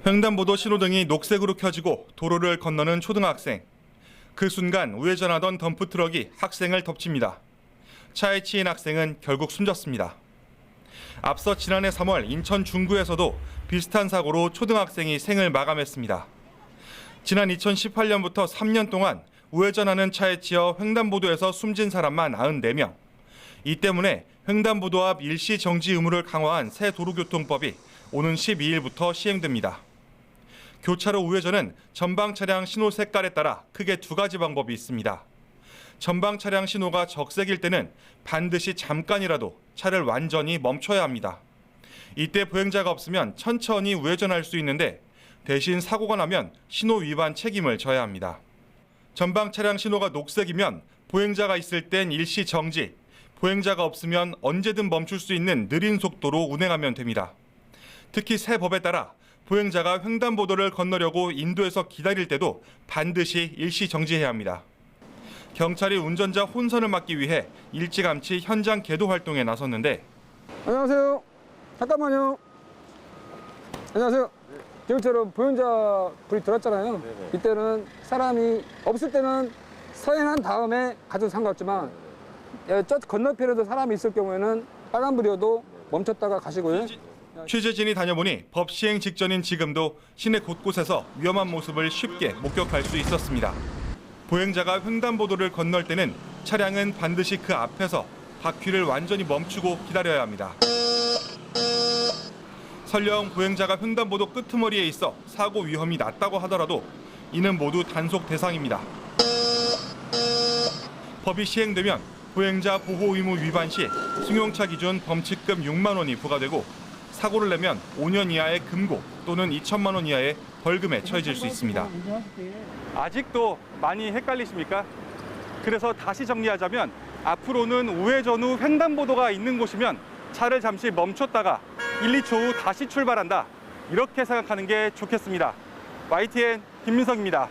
횡단보도 신호등이 녹색으로 켜지고 도로를 건너는 초등학생. 그 순간 우회전하던 덤프트럭이 학생을 덮칩니다. 차에 치인 학생은 결국 숨졌습니다. 앞서 지난해 3월 인천 중구에서도 비슷한 사고로 초등학생이 생을 마감했습니다. 지난 2018년부터 3년 동안 우회전하는 차에 치여 횡단보도에서 숨진 사람만 94명. 이 때문에 횡단보도 앞 일시 정지 의무를 강화한 새 도로교통법이 오는 12일부터 시행됩니다. 교차로 우회전은 전방 차량 신호 색깔에 따라 크게 두 가지 방법이 있습니다. 전방 차량 신호가 적색일 때는 반드시 잠깐이라도 차를 완전히 멈춰야 합니다. 이때 보행자가 없으면 천천히 우회전할 수 있는데 대신 사고가 나면 신호 위반 책임을 져야 합니다. 전방 차량 신호가 녹색이면 보행자가 있을 땐 일시 정지, 보행자가 없으면 언제든 멈출 수 있는 느린 속도로 운행하면 됩니다. 특히 새 법에 따라 보행자가 횡단보도를 건너려고 인도에서 기다릴 때도 반드시 일시 정지해야 합니다. 경찰이 운전자 혼선을 막기 위해 일찌감치 현장 계도 활동에 나섰는데 안녕하세요. 잠깐만요. 안녕하세요. 지금처럼 보행자 불이 들어왔잖아요. 네네. 이때는 사람이 없을 때는 서행한 다음에 가도 상관없지만 저 건너편에도 사람이 있을 경우에는 빨간불이어도 멈췄다가 가시고요. 취재진이 다녀보니 법 시행 직전인 지금도 시내 곳곳에서 위험한 모습을 쉽게 목격할 수 있었습니다. 보행자가 횡단보도를 건널 때는 차량은 반드시 그 앞에서 바퀴를 완전히 멈추고 기다려야 합니다. 설령 보행자가 횡단보도 끄트머리에 있어 사고 위험이 낮다고 하더라도 이는 모두 단속 대상입니다. 법이 시행되면 보행자 보호 의무 위반 시 승용차 기준 범칙금 6만 원이 부과되고 사고를 내면 5년 이하의 금고 또는 2천만 원 이하의 벌금에 처해질 수 있습니다. 아직도 많이 헷갈리십니까? 그래서 다시 정리하자면 앞으로는 우회전 후 횡단보도가 있는 곳이면 차를 잠시 멈췄다가 1, 2초 후 다시 출발한다. 이렇게 생각하는 게 좋겠습니다. YTN 김민석입니다.